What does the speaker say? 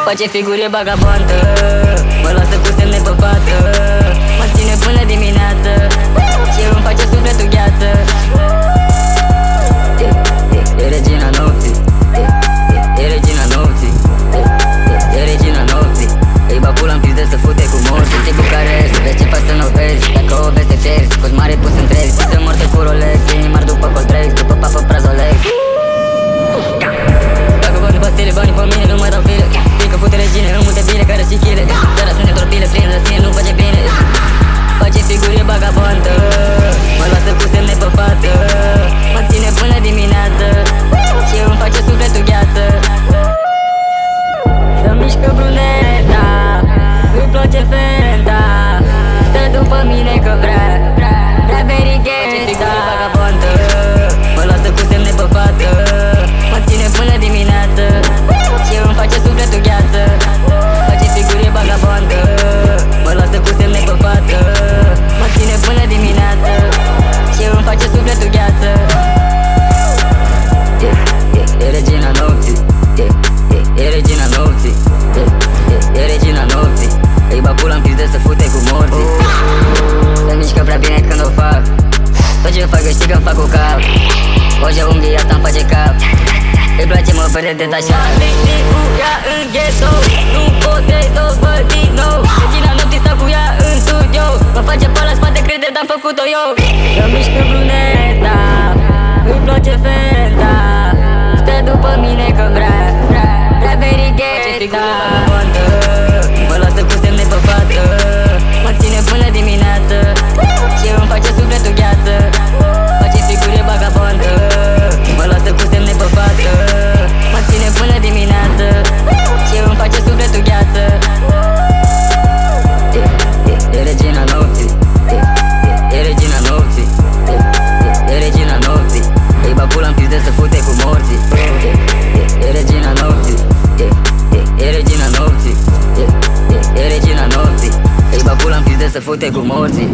Face figure vagabondă, mă lasă cu semne pe față, mă ține până dimineață și îmi face sufletul gheață. E regina nopții, e regina nopții, e regina nopții. Îi bag pula în pizde să fute cu morții. Din Bucarest, vezi ce faci să n-o vezi. Dacă o vezi te pierzi, cu mare pus în trezi. Să morte cu Rolex, inimar după Coltrex, după papă prazolex. Dacă bani după stele, banii pe mine nu mai dau file. Fiindcă fute regine în multe bine care și chile. Dar sunt într-o pile plină de sine, nu face bine. Face figuri vagabondă, mă lasă cu semne pe față, mă ține până dimineață și îmi face sufletul gheață. Să mișcă bruneta, îi place fenta, stă după mine că vrea verigheta. Vagabondă, mă lasă cu semne pe față, mă ține până dimineață și îmi face sufletul gheață. Face figuri vagabondă, mă lasă cu semne pe față, mă ține până dimineață și îmi face sufletul gheață. E regina nopții, e regina nopții, e regina nopții. Îi bag pula în pizde să fute cu morții. Se mișcă prea bine când o fac, tot ce fac eu știi că-mi fac cu cap. Oja unghii asta-mi face cap, îi place mă vede detașat. Cu ea în ghetto, nu pot să văd din nou. Regina nopții stau cu ea în studio, mă face pe la spate, crede că am făcut-o eu. Să mișcă bruneta, îi place fenta, stă după mine că vrea verigheta. Mă lasă cu semne pe față, mă ține până dimineață și îmi face sufletul gheață. Face figure vagabondă, mă lasă cu semne pe față, mă ține până dimineață și îmi face sufletul gheață. E regina nopții, e regina nopții, e regina nopții. Îi bag pula în pizde să fute cu morții. E regina nopții, e regina nopții, e regina nopții. Îi bag pula în pizde să fute cu morții.